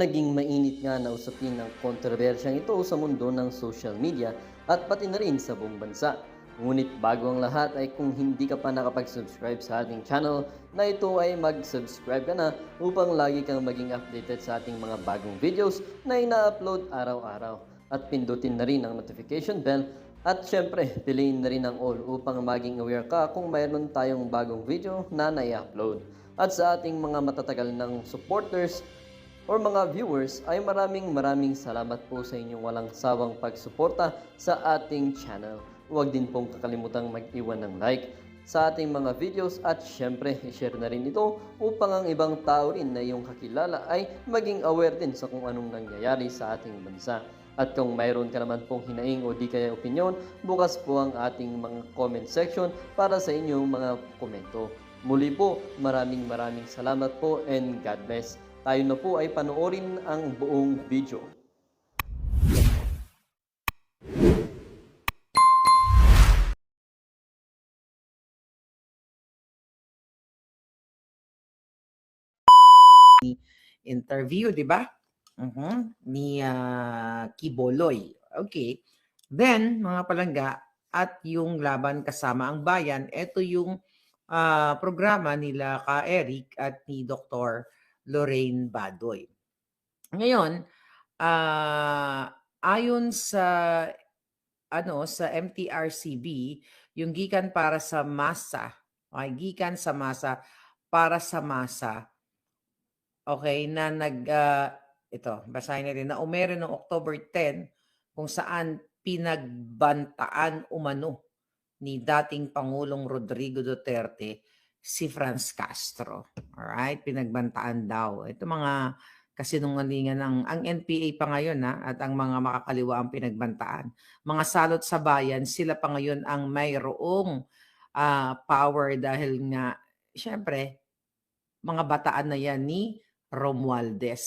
naging mainit nga na usapin ng kontrobersyang ito sa mundo ng social media at pati na rin sa buong bansa. Ngunit bago ang lahat ay kung hindi ka pa nakapag-subscribe sa ating channel na ito ay mag-subscribe ka na upang lagi kang maging updated sa ating mga bagong videos na ina-upload araw-araw. At pindutin na rin ang notification bell at syempre piliin na rin ang all upang maging aware ka kung mayroon tayong bagong video na nai-upload. At sa ating mga matatagal ng supporters or mga viewers ay maraming salamat po sa inyong walang sawang pagsuporta sa ating channel. Huwag din pong kakalimutang mag-iwan ng like sa ating mga videos at syempre i-share na rin ito upang ang ibang tao rin na iyong kakilala ay maging aware din sa kung anong nangyayari sa ating bansa. At kung mayroon ka naman pong hinaing o di kaya opinyon, bukas po ang ating mga comment section para sa inyong mga komento. Muli po, maraming salamat po and God bless. Tayo na po ay panoorin ang buong video. Interview, di ba? Ni Kiboloy. Okay. Then, mga palangga, at yung Laban Kasama ang Bayan, ito yung programa nila ka Eric at ni Dr. Lorraine Badoy. Ngayon, ayon sa sa MTRCB, yung gikan para sa masa, okay, gikan sa masa para sa masa, okay, na ito, basahin natin, na umere noong October 10, kung saan pinagbantaan umano ni dating Pangulong Rodrigo Duterte si Franz Castro. Alright, pinagbantaan daw. Ito mga kasinungalingan ang NPA pa ngayon at ang mga makakaliwa ang pinagbantaan. Mga salot sa bayan, sila pa ngayon ang mayroong power dahil nga, syempre, mga bataan na yan ni Romualdez.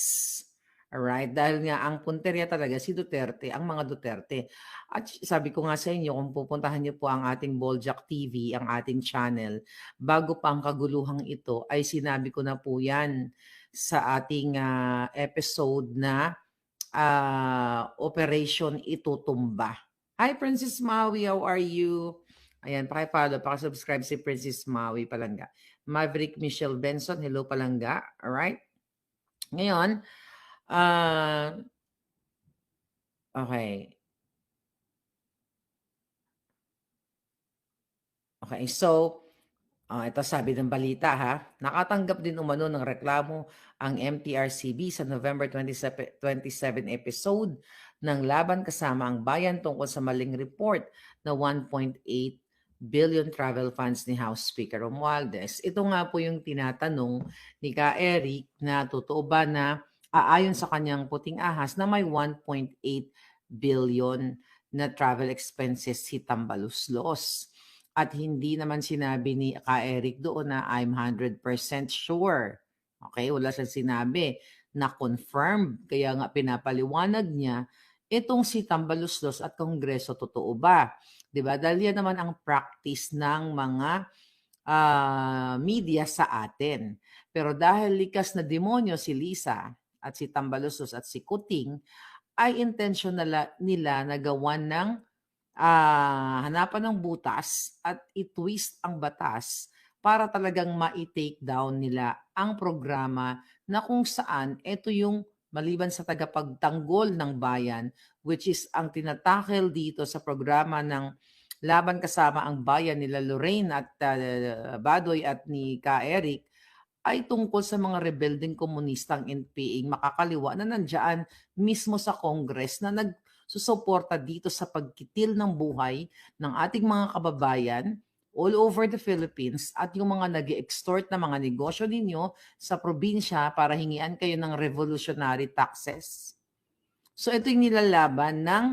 Alright? Dahil nga ang punteriya talaga si Duterte, ang mga Duterte. At sabi ko nga sa inyo, kung pupuntahan niyo po ang ating Boljak TV, ang ating channel, bago pa ang kaguluhang ito, ay sinabi ko na po yan sa ating episode na Operation Itutumba. Hi Princess Maui, how are you? Ayan, pakipollow, pakisubscribe si Princess Maui Palangga. Maverick Michelle Benson, hello Palangga. Alright? Ngayon, okay. Okay, so, ito sabi ng balita nakatanggap din umano ng reklamo ang MTRCB sa November 27 episode ng Laban Kasama ang Bayan tungkol sa maling report na 1.8 billion travel funds ni House Speaker Romualdez. Ito nga po yung tinatanong ni Ka Eric na totoo ba na ayon sa kanyang puting ahas na may 1.8 billion na travel expenses si Tambaluslos. At hindi naman sinabi ni Ka Eric doon na I'm 100% sure. Okay, wala siyang sinabi na confirmed. Kaya nga pinapaliwanag niya itong si Tambaluslos at Kongreso totoo ba? 'Di ba? Dahil yan naman ang practice ng mga media sa atin. Pero dahil likas na demonyo si Lisa at si Tambaluslos at si Kuting, ay intentional nila na gawan ng hanapan ng butas at i-twist ang batas para talagang ma-take down nila ang programa na kung saan ito yung maliban sa tagapagtanggol ng bayan, which is ang tinatakel dito sa programa ng Laban Kasama ang Bayan nila Lorraine at Badoy at ni Ka Eric, ay tungkol sa mga rebelding komunistang NPA makakaliwa na nandiyan mismo sa Congress na nagsusuporta dito sa pagkitil ng buhay ng ating mga kababayan all over the Philippines at yung mga nag-extort na mga negosyo ninyo sa probinsya para hingian kayo ng revolutionary taxes. So ito yung nilalaban ng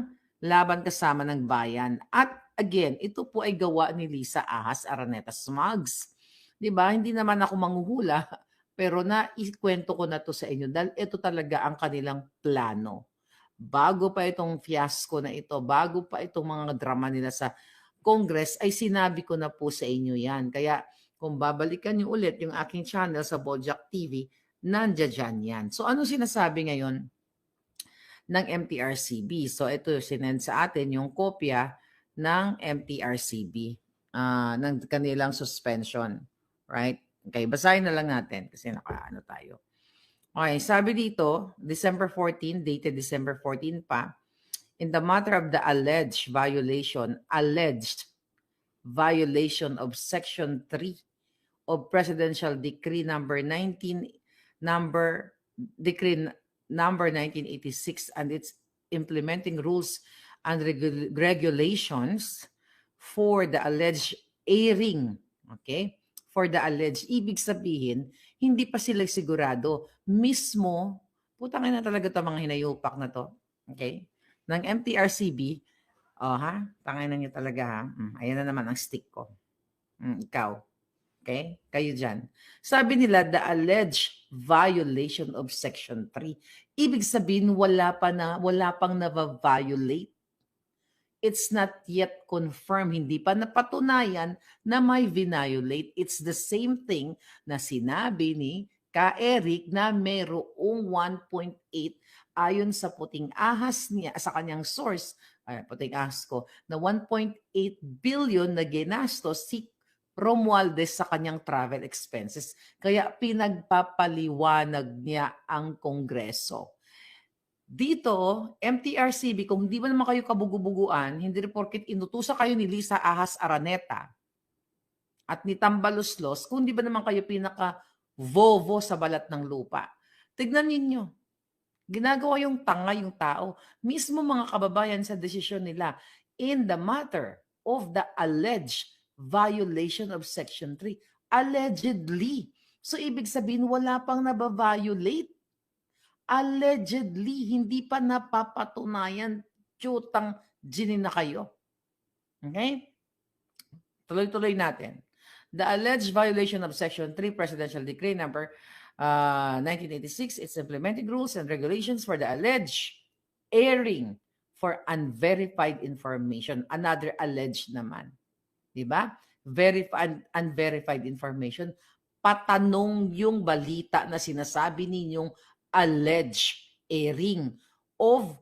Laban Kasama ng Bayan. At again, ito po ay gawa ni Lisa Ahas Araneta Smugs. 'Di ba? Hindi naman ako manghuhula, pero naikwento ko na to sa inyo dahil ito talaga ang kanilang plano. Bago pa itong fiasco na ito, bago pa itong mga drama nila sa Congress, ay sinabi ko na po sa inyo yan. Kaya kung babalikan niyo ulit yung aking channel sa Boljak TV, nandiyan yan. So ano sinasabi ngayon ng MTRCB? So ito sinend sa atin yung kopya ng MTRCB ng kanilang suspension. Right? Okay, basahin na lang natin kasi nakaano tayo. Okay, sabi dito, December 14, dated December 14 pa, in the matter of the alleged violation of Section 3 of Presidential Decree number 1986 and its implementing rules and regulations for the alleged airing, okay? For the alleged, ibig sabihin, hindi pa sila sigurado. Mismo, putang ina talaga ito mga hinayupak na to, okay? Ng MTRCB, tangina niyo talaga ha. Ayan na naman ang stick ko. Ikaw. Okay? Kayo dyan. Sabi nila, the alleged violation of Section 3. Ibig sabihin, wala pang na-violate. It's not yet confirmed. Hindi pa napatunayan na may violate. It's the same thing na sinabi ni Ka Eric na mayroong 1.8 ayon sa puting ahas niya, sa kanyang source, puting ahas ko, na 1.8 billion na ginastos si Romualdez sa kanyang travel expenses. Kaya pinagpapaliwanag niya ang Kongreso. Dito, MTRCB, kung hindi ba naman kayo kabugubuguan, hindi rin porket inutusan kayo ni Lisa Ahas Araneta at ni Tambaloslos, kung hindi ba naman kayo pinaka-vovo sa balat ng lupa. Tignan ninyo, ginagawa yung tanga yung tao. Mismo mga kababayan sa desisyon nila in the matter of the alleged violation of Section 3. Allegedly. So, ibig sabihin, wala pang nababiolate. Allegedly, hindi pa napapatunayan, tiyutang ginin na kayo. Okay? Tuloy-tuloy natin. The alleged violation of Section 3 Presidential Decree number 1986, its implementing rules and regulations for the alleged airing for unverified information. Another alleged naman. Diba? Unverified information. Patanong yung balita na sinasabi ninyong alleged airing of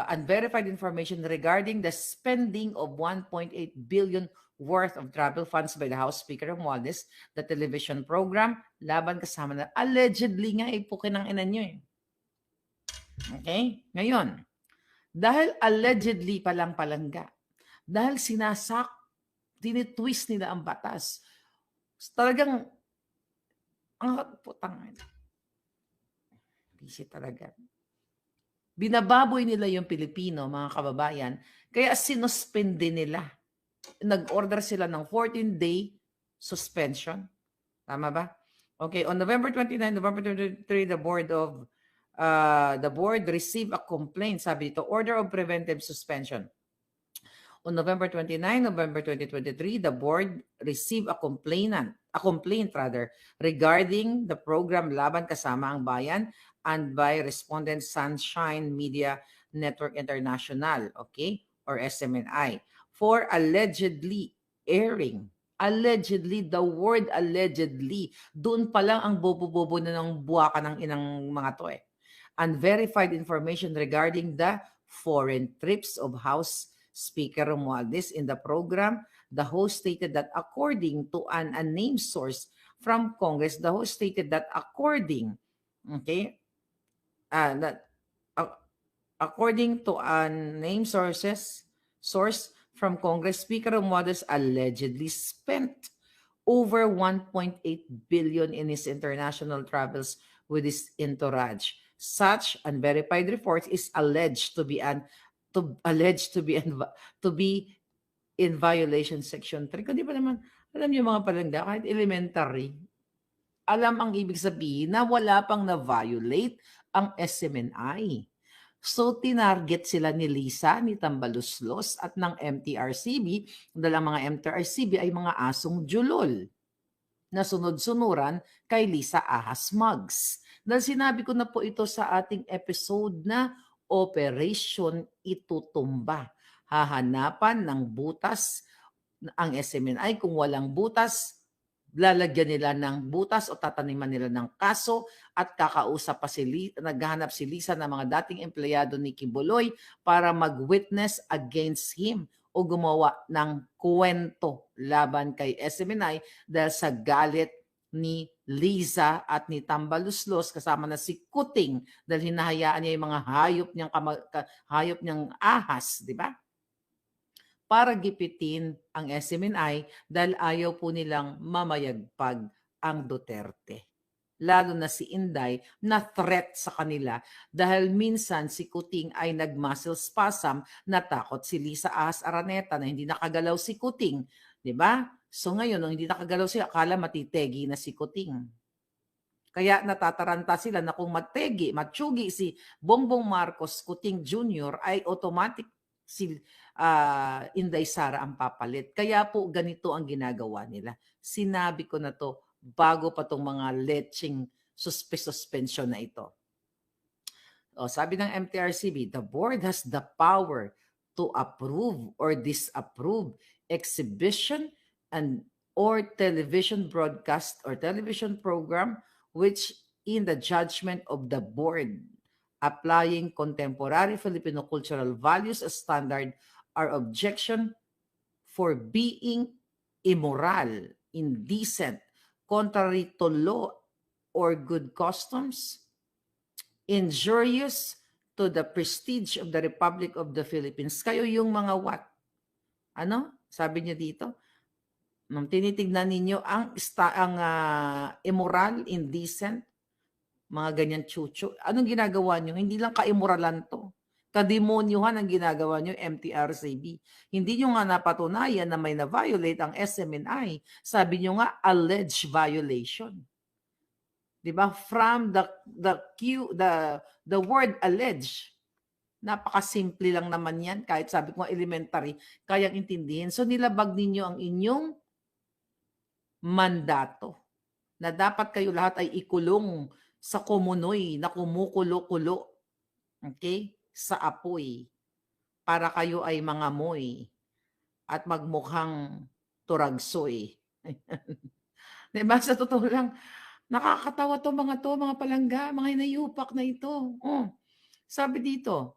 unverified information regarding the spending of 1.8 billion worth of travel funds by the House Speaker Romualdez, the television program, Laban Kasama na. Allegedly nga, ipukin ang ina nyo eh. Okay? Ngayon, dahil allegedly palang palangga, dahil tinitwist nila ang batas, talagang, ang putang, busy talaga. Binababoy nila yung Pilipino, mga kababayan, kaya sinuspende nila. Nag-order sila ng 14-day suspension. Tama ba? Okay, on November 29, November 23, the board received a complaint, sabi dito, order of preventive suspension. On November 29, November 2023, the board received a complaint regarding the program Laban Kasama ang Bayan and by respondent Sunshine Media Network International, okay, or SMNI, for allegedly airing. Allegedly, the word allegedly, doon pa lang ang bobo-bobo na ng buwaka ng inang mga to eh. Unverified information regarding the foreign trips of House Speaker Romualdez in the program. The host stated that according to an unnamed source from Congress, according to unnamed source from Congress, Speaker Romualdez allegedly spent over 1.8 billion in his international travels with his entourage. Such unverified reports is alleged to be in violation Section 3. Kung di ba naman, alam niyo mga palangga, kahit elementary, alam ang ibig sabihin na wala pang na-violate ang SMNI. So, tinarget sila ni Lisa, ni Tambaloslos, at ng MTRCB, dahil ang mga MTRCB ay mga asong julol na sunod-sunuran kay Lisa Ahas Mugs. Dahil sinabi ko na po ito sa ating episode na Operation Itutumba. Hahanapan ng butas ang SMNI. Kung walang butas, lalagyan nila ng butas o tataniman nila ng kaso at kakausap pa naghahanap si Lisa ng mga dating empleyado ni Kibuloy para mag-witness against him o gumawa ng kwento laban kay SMNI dahil sa galit ni Liza at ni Tambaluslos kasama na si Kuting dahil hinahayaan niya yung mga hayop niyang ahas, di ba? Para gipitin ang SMNI dahil ayaw po nilang mamayagpag ang Duterte. Lalo na si Inday na threat sa kanila dahil minsan si Kuting ay nag-muscle spasm, natakot si Lisa Ahas Araneta na hindi nakagalaw si Kuting. Di ba? So ngayon, nung hindi nakagalaw siya, akala matitegi na si Kuting. Kaya natataranta sila na kung matsugi si Bongbong Marcos Kuting Jr. ay automatic si Inday Sara ang papalit. Kaya po ganito ang ginagawa nila. Sinabi ko na to bago pa tong mga leching suspension na ito. O, sabi ng MTRCB, the board has the power to approve or disapprove exhibition and or television broadcast or television program which in the judgment of the board applying contemporary Filipino cultural values as standard are objection for being immoral, indecent, contrary to law or good customs, injurious to the prestige of the Republic of the Philippines. Kayo yung mga what? Ano? Sabi niyo dito? Tinitignan ninyo ang immoral, indecent, mga ganyan chucho. Anong ginagawa nyo? Hindi lang ka-immoralan to. Kademonyuhan ang ginagawa nyo, MTRCB. Hindi nyo nga napatunayan na may na-violate ang SMNI. Sabi nyo nga, alleged violation. Diba? From the word alleged, napakasimple lang naman yan. Kahit sabi ko elementary, kayang intindihin. So nilabag ninyo ang inyong mandato na dapat kayo lahat ay ikulong sa kumunoy na kumukulo-kulo. Okay? Sa apoy. Para kayo ay mangamoy at magmukhang turagsoy. Diba? Sa totoo lang, nakakatawa to mga palangga, mga hinayupak na ito. Sabi dito,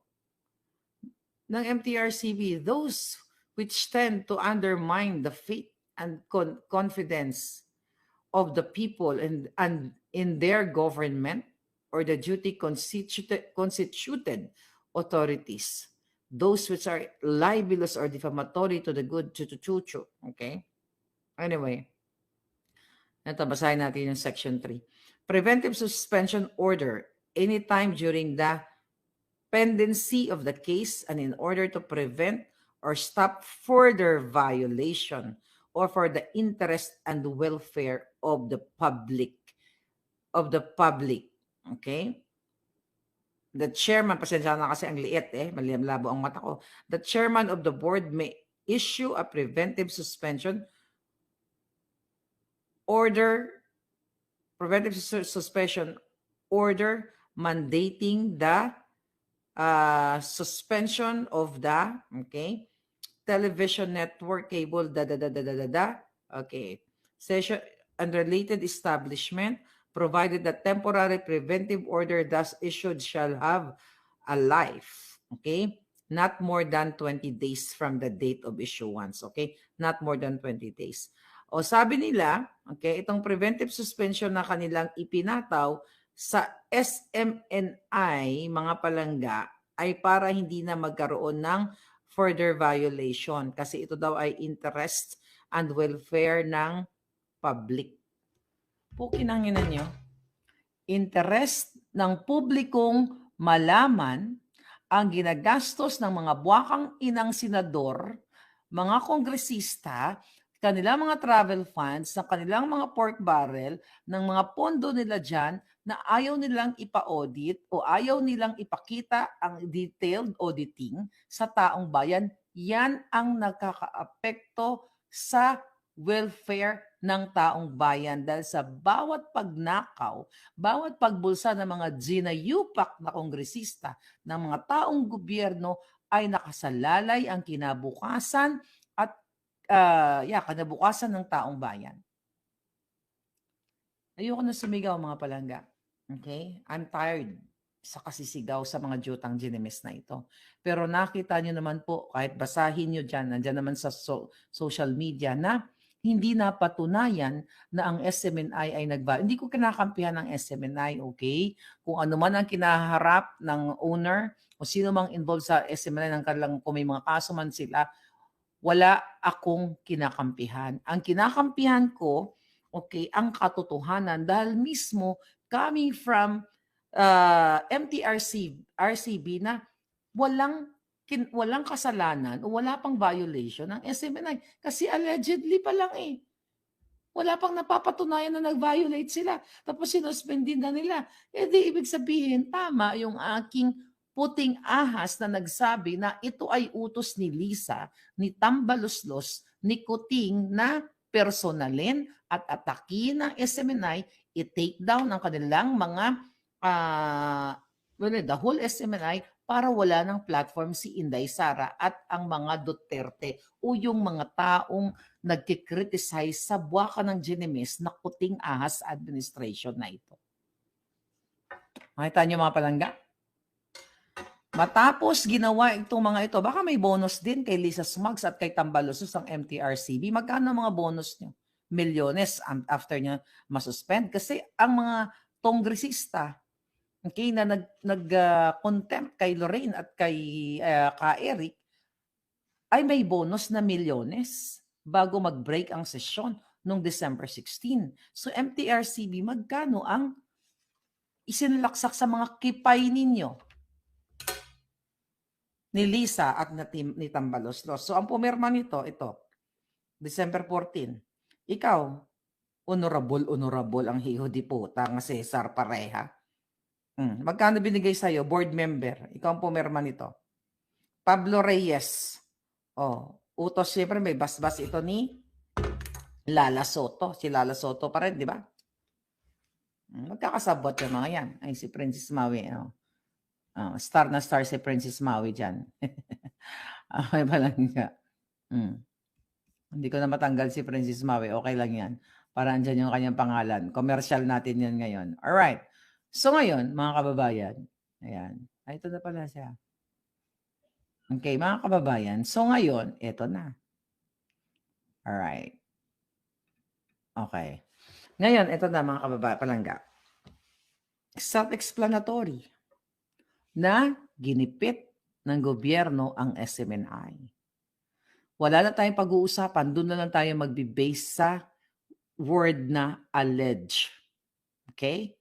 ng MTRCB, those which tend to undermine the faith and confidence of the people and in their government or the duty constituted authorities, those which are libelous or defamatory to the good chuchu. Okay? Anyway, ito, basahin natin yung section 3. Preventive suspension order anytime during the pendency of the case and in order to prevent or stop further violation or for the interest and welfare of the public. Okay? The chairman, pasensya na kasi ang liit malabo ang mata ko. The chairman of the board may issue a preventive suspension order mandating the suspension of the television network cable session and related establishment, provided that temporary preventive order thus issued shall have a life, not more than 20 days from the date of issuance, not more than 20 days. O sabi nila, itong preventive suspension na kanilang ipinataw sa SMNI, mga palangga, ay para hindi na magkaroon ng further violation kasi ito daw ay interest and welfare ng public. Pukinanginan nyo. Interest ng publikong malaman ang ginagastos ng mga buwakang inang senador, mga kongresista, kanilang mga travel funds, ng kanilang mga pork barrel, ng mga pondo nila dyan na ayaw nilang ipa-audit o ayaw nilang ipakita ang detailed auditing sa taong bayan. Yan ang nagkakaapekto sa welfare ng taong bayan dahil sa bawat pagnakaw, bawat pagbulsa ng mga ginayupak na kongresista ng mga taong gobyerno ay nakasalalay ang kinabukasan at kinabukasan ng taong bayan. Ayoko na sumigaw mga palangga. Okay? I'm tired sa kasisigaw sa mga jutang ginemes na ito. Pero nakita nyo naman po, kahit basahin nyo dyan, nandyan naman sa social media na hindi napatunayan na ang SMNI ay Hindi ko kinakampihan ng SMNI, okay? Kung ano man ang kinaharap ng owner o sino mang involved sa SMNI ng kanilang, kung may mga kaso man sila, wala akong kinakampihan. Ang kinakampihan ko, okay, ang katotohanan dahil mismo coming from RCB na walang kasalanan o wala pang violation ng SMNI. Kasi allegedly pa lang eh. Wala pang napapatunayan na nag-violate sila. Tapos sinuspendin na nila. Eh di ibig sabihin, tama yung aking puting ahas na nagsabi na ito ay utos ni Lisa, ni Tambaloslos, ni Kuting na personalin at atakin ng SMNI, i-take down ang kanilang mga the whole SMNI para wala ng platform si Inday Sara at ang mga Duterte o yung mga taong nagkikriticize sa buwaka ng Ginemes na Kuting Ahas administration na ito. Makita niyo mga palangga? Matapos ginawa itong mga ito, baka may bonus din kay Lisa Smugs at kay Tambaloslos ang MTRCB. Magkano mga bonus niyo? Milyones after niya masuspend. Kasi ang mga kongresista, okay, na nag-contempt kay Lorraine at kay Ka-Eric, ay may bonus na milyones bago mag-break ang sesyon noong December 16. So MTRCB, magkano ang isinalaksak sa mga kipay ninyo ni Lisa at ni Tambaloslos? So ang pumirma nito, ito, December 14. Ikaw, honorable ang hiho di puta nga Cesar Pareha. Magkano binigay sa'yo? Board member. Ikaw ang pumirma nito. Pablo Reyes. Utos, siyempre may basbas ito ni Lala Soto. Si Lala Soto pa rin, di ba? Magkakasabot yung mga yan. Ay, si Princess Maui. Star na star si Princess Maui dyan. Okay ba lang nga? Hindi ko na matanggal si Princess Maui. Okay lang yan. Para andyan yung kanyang pangalan. Commercial natin yan ngayon. Alright. So ngayon, mga kababayan. Ayan. Ay, ito na pala siya. Okay, mga kababayan. So ngayon, ito na. Alright. Okay. Ngayon, ito na mga kababayan, palangga. Self-explanatory na ginipit ng gobyerno ang SMNI. Wala na tayong pag-uusapan. Doon na lang tayo magbe-base sa word na allege. Okay?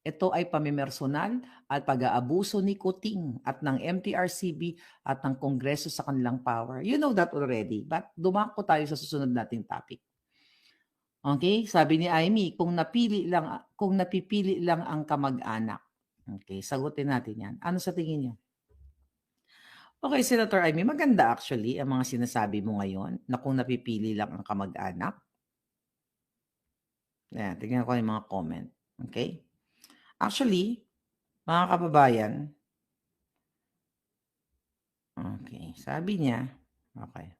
Ito ay pamimersonal at pag-aabuso ni Kuting at ng MTRCB at ng Kongreso sa kanilang power. You know that already. But dumako tayo sa susunod nating topic. Okay? Sabi ni Amy, kung napipili lang ang kamag-anak. Okay, sagutin natin yan. Ano sa tingin niyo? Okay, Senator Amy, maganda actually ang mga sinasabi mo ngayon na kung napipili lang ang kamag-anak. Ayan, tingnan ko yung mga comment. Okay? Actually, mga kababayan, okay, sabi niya, okay,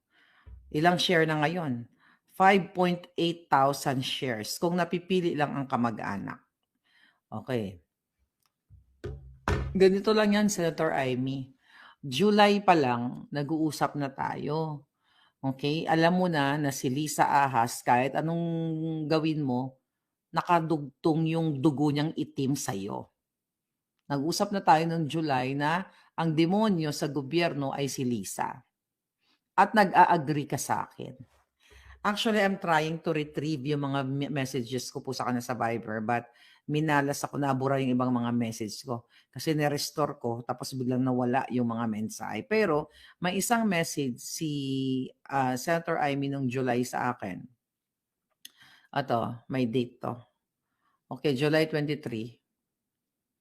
ilang share na ngayon? 5.8 thousand shares kung napipili lang ang kamag-anak. Okay. Ganito lang yan, Senator Amy. July pa lang, nag-uusap na tayo. Okay? Alam mo na si Lisa Ahas, kahit anong gawin mo, nakadugtong yung dugo niyang itim sa'yo. Nag-usap na tayo noong July na ang demonyo sa gobyerno ay si Lisa. At nag-a-agree ka sa akin. Actually, I'm trying to retrieve yung mga messages ko po sa kanya sa Viber, but minalas ako, nabura yung ibang mga message ko. Kasi nirestore ko, tapos biglang nawala yung mga mensahe. Pero may isang message si Senator Amy nung July sa akin. Ito, may date to. Okay, July 23,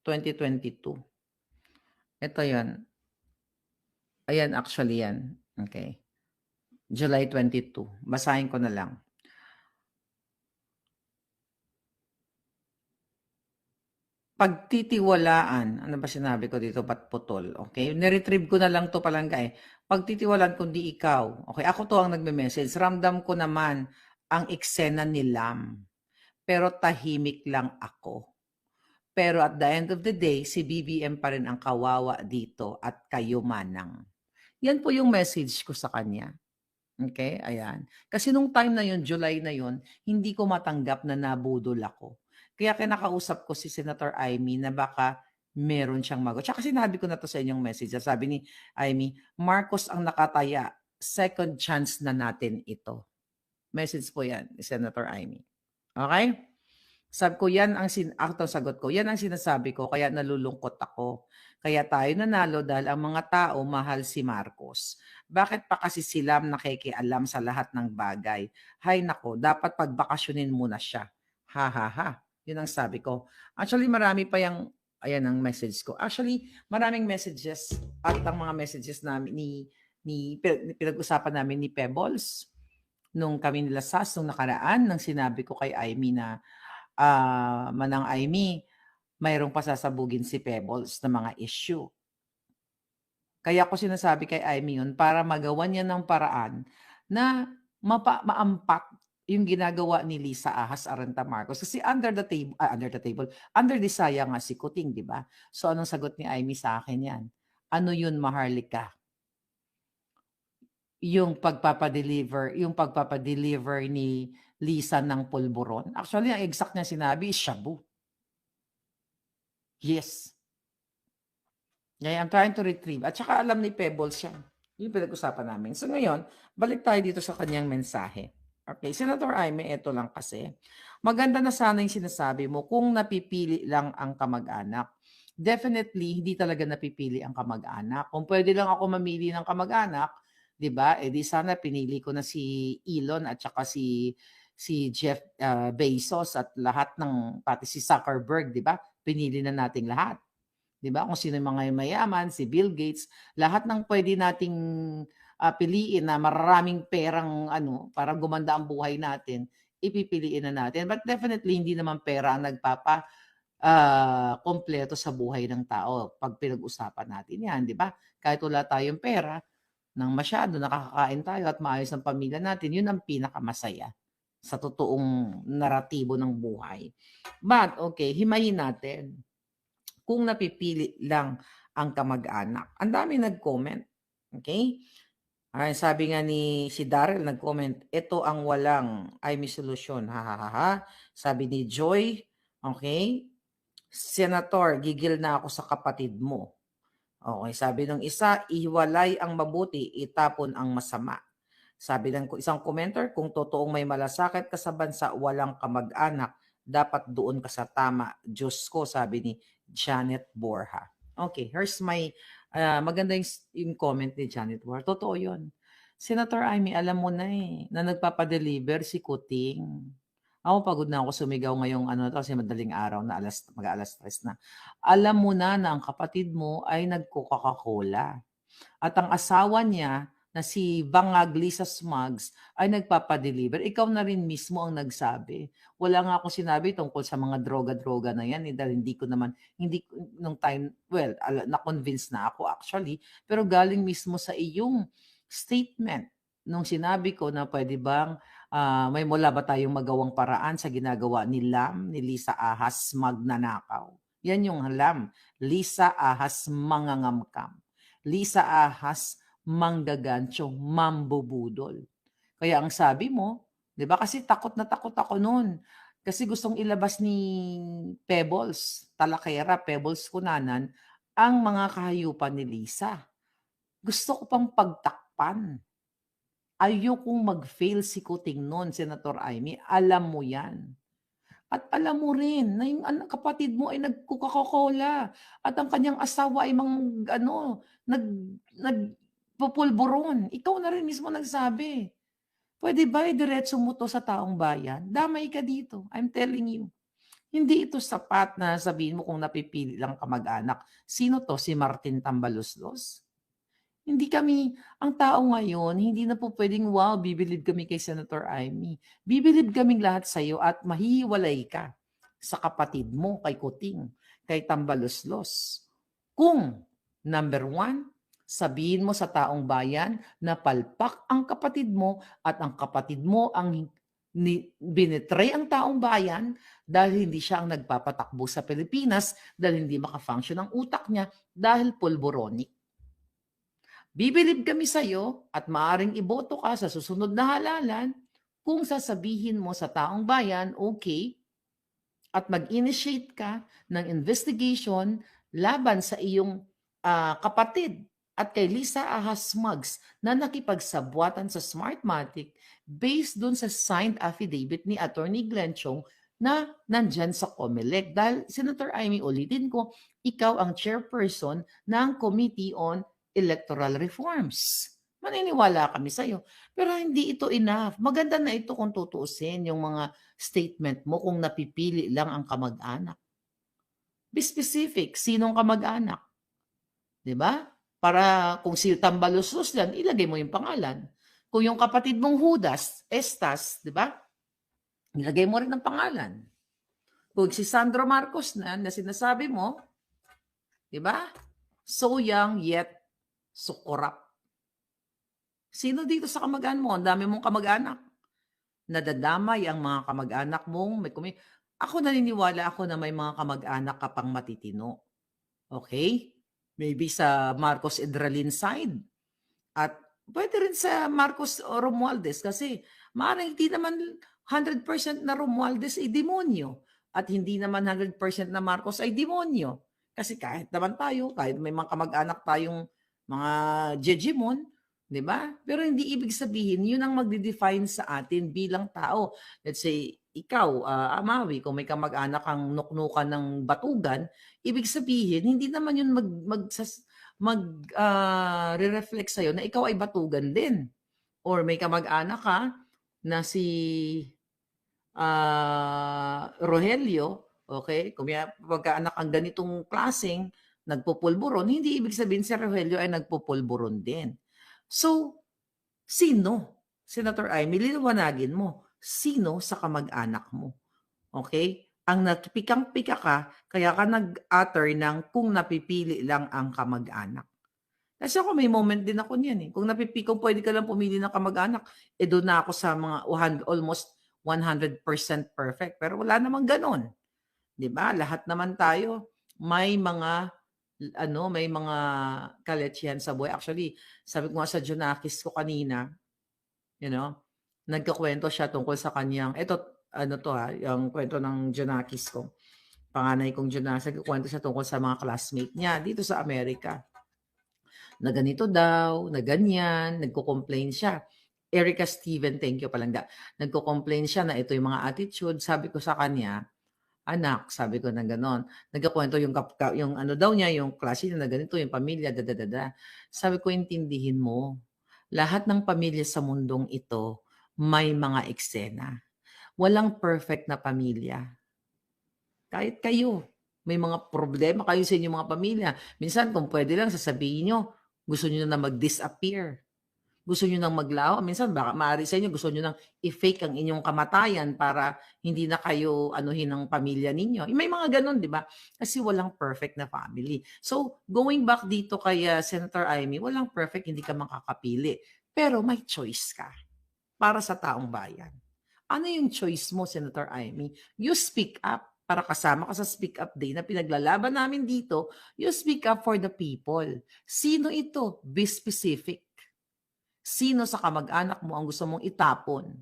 2022. Ito yun. Ayan, actually yan. Okay. July 22. Basahin ko na lang. Pagtitiwalaan. Ano ba sinabi ko dito? Ba't putol? Okay. Niretrieve ko na lang to palangga eh. Pagtitiwalaan kundi ikaw. Okay. Ako to ang nagme-message. Ramdam ko naman ang eksena ni Lam. pero tahimik lang ako. Pero at the end of the day, si BBM pa rin ang kawawa dito at kayo manang. Yan po yung message ko sa kanya. Okay, ayan. Kasi nung time na yun, July na yun, hindi ko matanggap na nabudol ako. Kaya kinakausap ko si Senator Amy na baka meron siyang Tsaka sinabi ko na to sa inyong message. Sabi ni Amy, Marcos ang nakataya. Second chance na natin ito. Message po yan ni Senator Amy. Okay? Sabi ko, sagot ko, yan ang sinasabi ko, kaya nalulungkot ako. Kaya tayo nanalo dahil ang mga tao mahal si Marcos. Bakit pa kasi sila nakikialam sa lahat ng bagay? Hay nako, dapat pagbakasyonin muna siya. Ha ha ha. Yun ang sabi ko. Actually, marami pa ayan ang message ko. Actually, maraming messages at ang mga messages namin pinag-usapan namin ni Pebbles nung kami nila SAS nung nakaraan nang sinabi ko kay Amy na Manang Amy, mayroong pasasabugin si Pebbles na mga issue. Kaya ko sinasabi kay Amy yun para magawan niya ng paraan na maampat yung ginagawa ni Lisa Ahas Aranta Marcos. Kasi under the saya nga si Kuting, di ba? So anong sagot ni Amy sa akin yan? Ano yun, Maharlika? Yung pagpapadeliver ni Lisa ng pulburon. Actually, ang exact niya sinabi is shabu. Yes. Yeah, I'm trying to retrieve. At saka alam ni Pebbles siya. Yung pinag-usapan namin. So ngayon, balik tayo dito sa kanyang mensahe. Okay, Senator Amy, ito lang kasi. Maganda na sana yung sinasabi mo kung napipili lang ang kamag-anak. Definitely, hindi talaga napipili ang kamag-anak. Kung pwede lang ako mamili ng kamag-anak, 'di ba? Eh di sana pinili ko na si Elon at saka si Jeff Bezos at lahat ng pati si Zuckerberg, 'di ba? Pinili na nating lahat. 'Di ba? Kung sino yung mga mayaman, si Bill Gates, lahat ng pwede nating piliin na maraming perang para gumanda ang buhay natin, ipipiliin na natin. But definitely hindi naman pera ang kompleto sa buhay ng tao pag pinag-usapan natin 'yan, 'di ba? Kahit wala tayong pera, ng masyado, nakakakain tayo at maayos ang pamilya natin, yun ang pinakamasaya sa totoong naratibo ng buhay. But, okay, himayin natin. Kung napipili lang ang kamag-anak. Ang dami nag-comment. Okay? Ay, sabi nga si Daryl nag-comment, ito ang walang may solusyon. Ha, ha, ha, ha. Sabi ni Joy, okay? Senator, gigil na ako sa kapatid mo. Okay, sabi ng isa, ihiwalay ang mabuti, itapon ang masama. Sabi ng isang commenter, kung totoong may malasakit ka sa bansa, walang kamag-anak, dapat doon ka sa tama. Diyos ko, sabi ni Janet Borja. Okay, here's my, maganda yung comment ni Janet Borja. Totoo yun. Senator Amy, alam mo na na nagpapadeliver si Kuting. Ako pagod na ako sumigaw ngayong kasi madaling araw na mag-alas 3 na. Alam mo na ang kapatid mo ay nagko-Coca-Cola. At ang asawa niya na si Bangag Lisa Smugs ay nagpapadeliver. Ikaw na rin mismo ang nagsabi. Wala nga akong sinabi tungkol sa mga droga-droga na yan. Dahil nung time, na-convince na ako actually. Pero galing mismo sa iyong statement nung sinabi ko na pwede bang may mula ba tayong magawang paraan sa ginagawa ni Lisa Ahas magnanakaw. Yan yung Lam. Lisa Ahas mangangamkam. Lisa Ahas manggagancho, mambubudol. Kaya ang sabi mo, 'di ba? Kasi takot na takot ako noon. Kasi gustong ilabas ni Pebbles, Talakera, Pebbles Kunanan, ang mga kahayupan ni Lisa. Gusto ko pang pagtakpan. Ayokong mag-fail si Kuting noon, Senator Amy. Alam mo yan. At alam mo rin na yung kapatid mo ay nag-Coca-Cola at ang kanyang asawa ay nagpupulburon. Ikaw na rin mismo nagsabi. Pwede ba diretso mo to sa taong bayan? Damay ka dito. I'm telling you. Hindi ito sapat na sabihin mo kung napipili lang kamag-anak. Sino to? Si Martin Tambaloslos? Hindi ang tao ngayon, hindi na po pwedeng, wow, bibilib kami kay Senator Amy. Bibilib kaming lahat sa iyo at mahihiwalay ka sa kapatid mo, kay Kuting, kay Tambaloslos. Kung, number 1, sabihin mo sa taong bayan na palpak ang kapatid mo at ang kapatid mo ang binitray ang taong bayan dahil hindi siya ang nagpapatakbo sa Pilipinas, dahil hindi maka-function ang utak niya, dahil pulboronic. Bibilib kami sa'yo at maaaring iboto ka sa susunod na halalan kung sasabihin mo sa taong bayan, okay, at mag-initiate ka ng investigation laban sa iyong kapatid at kay Lisa Ahas Mugs na nakipagsabwatan sa Smartmatic based dun sa signed affidavit ni Attorney Glenn Chong na nandyan sa COMELEC. Dahil, Senator Amy, ulitin ko, ikaw ang chairperson ng Committee on Electoral Reforms. Maniniwala kami sa'yo. Pero hindi ito enough. Maganda na ito kung tutuusin yung mga statement mo kung napipili lang ang kamag-anak. Be specific, sinong kamag-anak? 'Di ba? Para kung si Tambaluslos yan, ilagay mo yung pangalan. Kung yung kapatid mong Judas, Estas, 'di ba? Ilagay mo rin ang pangalan. Kung si Sandro Marcos na sinasabi mo, 'di ba? So young yet so corrupt. Sino dito sa kamag-anak mo? Ang dami mong kamag-anak. Nadadamay ang mga kamag-anak mong ako naniniwala ako na may mga kamag-anak ka pang matitino. Okay? Maybe sa Marcos Edralin side. At pwede rin sa Marcos Romualdez kasi maaaring hindi naman 100% na Romualdez ay demonyo at hindi naman 100% na Marcos ay demonyo. Kasi kahit naman tayo, kahit may mga kamag-anak tayong mga Jejimon, di ba? Pero hindi ibig sabihin, yun ang magde-define sa atin bilang tao. Let's say, ikaw, Amawi, kung may kamag-anak kang nuknukan ng batugan, ibig sabihin, hindi naman yun re-reflect sa'yo na ikaw ay batugan din. Or may kamag-anak ka na si Rogelio, okay? Kung may pagkaanak ang ganitong klaseng nagpupulburon, hindi ibig sabihin si Rogelio ay nagpupulburon din. So, sino? Senator Amy, liwanagin mo, sino sa kamag-anak mo? Okay? Ang napikang-pika ka, kaya ka nag-utter ng kung napipili lang ang kamag-anak. Kasi ako may moment din ako niyan eh. Kung pwede ka lang pumili ng kamag-anak, doon na ako sa mga almost 100% perfect. Pero wala namang ganon. 'Di ba? Lahat naman tayo may mga may mga kalechihan sa buhay. Actually, sabi ko nga sa Junakis ko kanina, nagkakwento siya tungkol sa kanyang, yung kwento ng Junakis ko. Panganay kong Junakis, nagkakwento siya tungkol sa mga classmate niya dito sa Amerika. Na ganito daw, na ganyan, nagko-complain siya. Erica Steven, thank you palangga. Nagko-complain siya na ito yung mga attitude. Sabi ko sa kanya, anak, sabi ko na gano'n. Nagkakwento yung daw niya, yung klase niya na ganito, yung pamilya, dadadada. Sabi ko, intindihin mo, lahat ng pamilya sa mundong ito may mga eksena. Walang perfect na pamilya. Kahit kayo, may mga problema kayo sa inyong mga pamilya. Minsan, kung pwede lang, sasabihin nyo, gusto nyo na mag-disappear. Gusto nyo nang maglaho. Minsan, baka maaari sa inyo, gusto nyo nang i-fake ang inyong kamatayan para hindi na kayo anuhin ng pamilya ninyo. May mga ganun, di ba? Kasi walang perfect na family. So, going back dito kay Senator Amy, walang perfect, hindi ka makakapili. Pero may choice ka para sa taong bayan. Ano yung choice mo, Senator Amy? You speak up. Para kasama ka sa Speak Up Day na pinaglalaban namin dito, you speak up for the people. Sino ito? Be specific. Sino sa kamag-anak mo ang gusto mong itapon?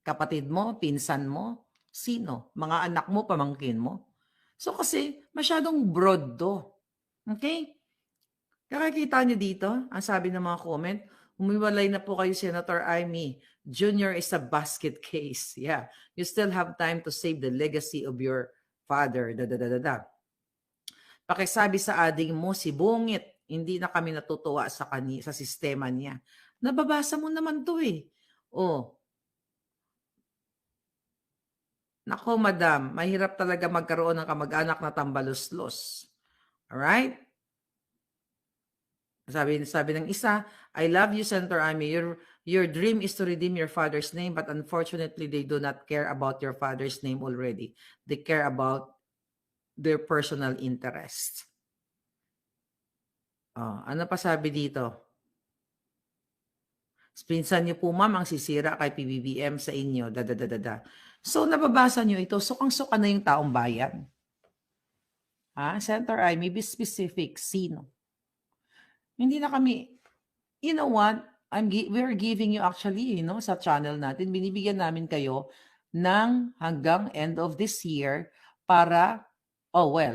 Kapatid mo? Pinsan mo? Sino? Mga anak mo? Pamangkin mo? So kasi masyadong broad to. Okay? Kakakita niyo dito, ang sabi ng mga comment, humiwalay na po kayo, Senator Amy. Junior is a basket case. Yeah. You still have time to save the legacy of your father. Pakisabi sa ading mo, si Bungit, hindi na kami natutuwa sa sistema niya. Nababasa mo naman to eh. Oh. Nako, madam, mahirap talaga magkaroon ng kamag-anak na tambaluslos. Alright? Sabi ng isa, I love you, Senator Amy. Your dream is to redeem your father's name, but unfortunately, they do not care about your father's name already. They care about their personal interest. Ano pa sabi dito? Pinsan niyo po ma'am ang sisira kay PBBM sa inyo, da. So nababasa niyo ito, sukang-suka na yung taong bayan. Senator Amy, be specific, sino? Hindi na kami, you know what? We're giving you actually, sa channel natin, binibigyan namin kayo ng hanggang end of this year para,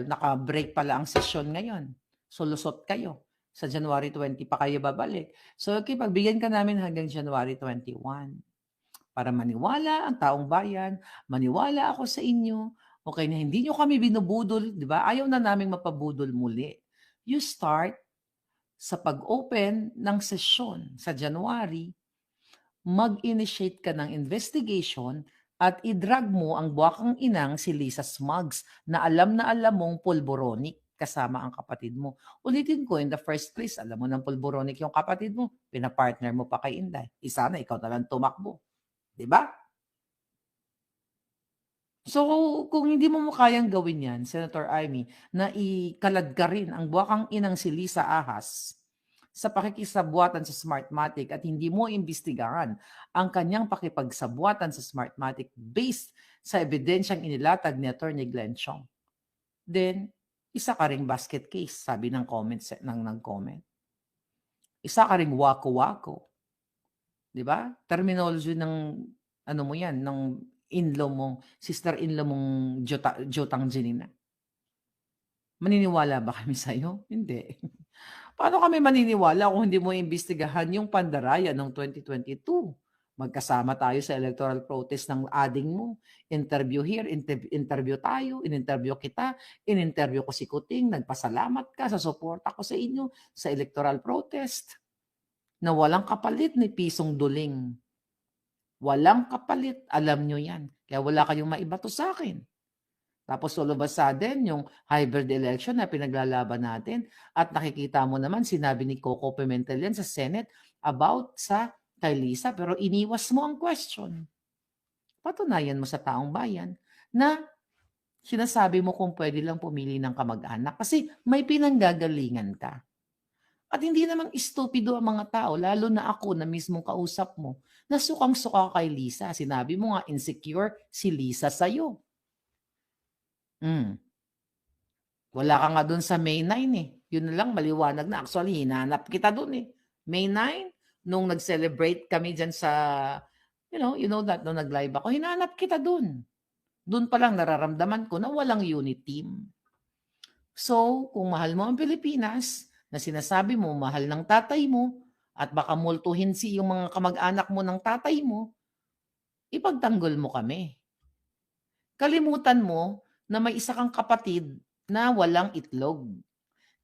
naka-break pala ang session ngayon. So, lusot kayo. Sa January 20 pa kayo babalik. So, okay, pagbigyan ka namin hanggang January 21 para maniwala ang taong bayan, maniwala ako sa inyo, okay, na hindi nyo kami binubudol, di ba? Ayaw na naming mapabudol muli. You start sa pag-open ng sesyon sa January, mag-initiate ka ng investigation at i-drag mo ang buwakang inang si Lisa Smugs na alam mong pulboronic kasama ang kapatid mo. Ulitin ko, in the first place, alam mo ng pulboronic yung kapatid mo, pinapartner mo pa kay Inday. Isa na, ikaw na lang tumakbo. Diba? So, kung hindi mo kayang gawin yan, Senator Amy, na ikalad ka rin ang buwakang inang si Lisa Ahas sa pakikisabwatan sa Smartmatic at hindi mo imbestigahan ang kanyang pakipagsabuatan sa Smartmatic based sa ebidensyang inilatag ni Atty. Glenn Chong, then isa ka ring basket case, sabi ng comment ng nag-comment. Isa ka ring wako-wako. 'Di ba? Terminology ng ano mo 'yan, ng in-law mo, sister-in-law mong Jotang Janina. Maniniwala ba kami sa'yo? Hindi. Paano kami maniniwala kung hindi mo imbestigahan yung pandaraya ng 2022? Magkasama tayo sa electoral protest ng ading mo. Interview here, interview tayo, in-interview kita, in-interview ko si Kuting, nagpasalamat ka sa suporta ko sa inyo sa electoral protest na walang kapalit ni pisong duling. Walang kapalit, alam nyo yan. Kaya wala kayong maibato sa akin. Tapos all of a sudden, yung hybrid election na pinaglalaban natin at nakikita mo naman, sinabi ni Coco Pimentel yan sa Senate about sa kay Lisa, pero iniwas mo ang question. Patunayan mo sa taong bayan na sinasabi mo kung pwede lang pumili ng kamag-anak kasi may pinanggagalingan ka. At hindi naman istupido ang mga tao, lalo na ako na mismong kausap mo, na sukang-suka kay Lisa. Sinabi mo nga, insecure si Lisa sa'yo. Wala ka nga dun sa May 9 eh. Yun na lang, maliwanag na. Actually, hinanap kita dun eh. May 9, nung nag-celebrate kami dyan sa, you know that, nung nag-live ako, hinanap kita dun. Dun pa lang nararamdaman ko na walang unit team. So, kung mahal mo ang Pilipinas, na sinasabi mo, mahal ng tatay mo, at baka multuhin yung mga kamag-anak mo ng tatay mo, ipagtanggol mo kami. Kalimutan mo na may isa kang kapatid na walang itlog.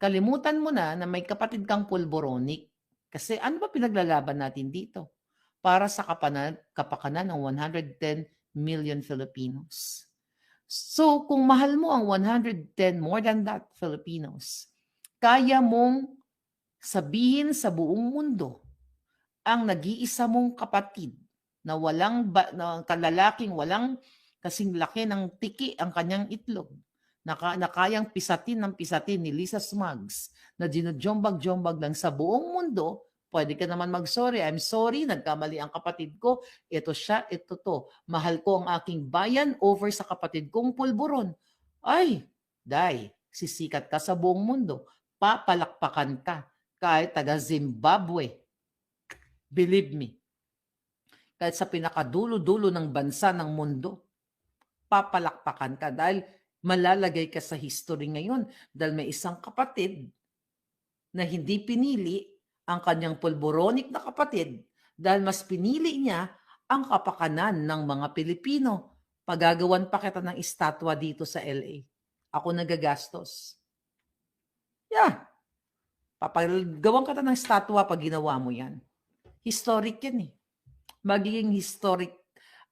Kalimutan mo na may kapatid kang pulboronic. Kasi ano ba pinaglalaban natin dito? Para sa kapakanan ng 110 million Filipinos. So, kung mahal mo ang 110, more than that, Filipinos, kaya mong sabihin sa buong mundo ang nag-iisa mong kapatid na na kalalaking walang kasing laki ng tiki ang kanyang itlog, na kayang pisatin ni Lisa Smugs, na dinujombag-jombag lang sa buong mundo, pwede ka naman mag-sorry. I'm sorry, nagkamali ang kapatid ko. Ito siya, ito to. Mahal ko ang aking bayan over sa kapatid kong pulburon. Ay, day, sisikat ka sa buong mundo. Papalakpakan ka kahit taga Zimbabwe. Believe me. Kahit sa pinakadulo-dulo ng bansa ng mundo, papalakpakan ka dahil malalagay ka sa history ngayon dahil may isang kapatid na hindi pinili ang kanyang pulboronic na kapatid dahil mas pinili niya ang kapakanan ng mga Pilipino. Pagagawan pa kita ng estatwa dito sa LA. Ako nagagastos. Yeah. Papagawan kita ng estatwa pag ginawa mo yan. Historic yan eh. Magiging historic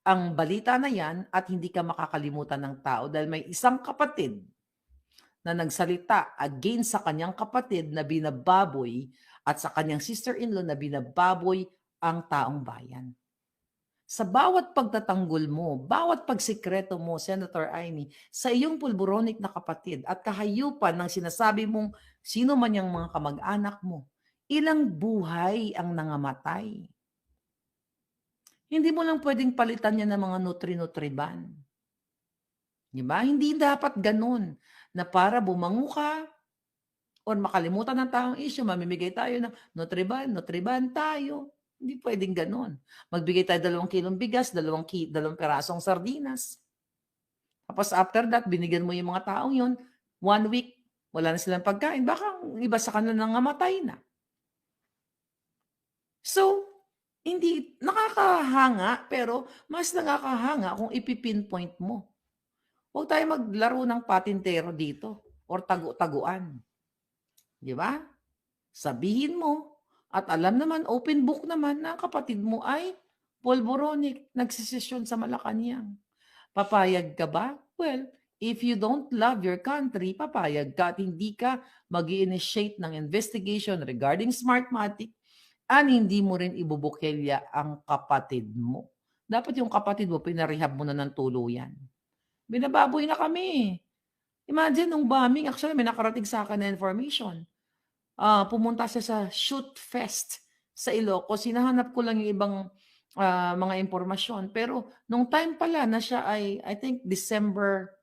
ang balita na yan at hindi ka makakalimutan ng tao dahil may isang kapatid na nagsalita against sa kanyang kapatid na binababoy at sa kanyang sister-in-law na binababoy ang taong bayan. Sa bawat pagtatanggol mo, bawat pagsikreto mo, Senator Amy, sa iyong pulboronic na kapatid at kahayupan ng sinasabi mong sino man yung mga kamag-anak mo, ilang buhay ang nangamatay. Hindi mo lang puwedeng palitan yan ng mga nutri-nutriban, 'di ba? Hindi dapat gano'n, na para bumango ka or makalimutan ng taong issue, mamimigay tayo ng Nutriban, Nutriban tayo. Hindi puwedeng gano'n. Magbigay tayo 2 kilong bigas, 2 pirasong sardinas. Tapos after that, binigyan mo yung mga taong yun, 1 week, wala na silang pagkain, baka ang iba sa kanila nangamatay na. So, hindi nakakahanga, pero mas nakakahanga kung ipi-pinpoint mo. Huwag tayong maglaro ng patintero dito or tagu-taguan, 'di ba? Sabihin mo at alam naman, open book naman na ang kapatid mo ay polboronic, nagsesesyon sa Malacanang. Papayag ka ba? Well, if you don't love your country, papayag ka at hindi ka mag-i-initiate ng investigation regarding Smartmatic and hindi mo rin ibubukilya ang kapatid mo. Dapat yung kapatid mo, pinarehab mo na ng tuluyan. Binababoy na kami. Imagine nung bombing, actually may nakarating sa akin na information. Pumunta siya sa Shoot Fest sa Ilocos. Hinahanap ko lang yung ibang mga impormasyon. Pero nung time pala na siya ay, I think December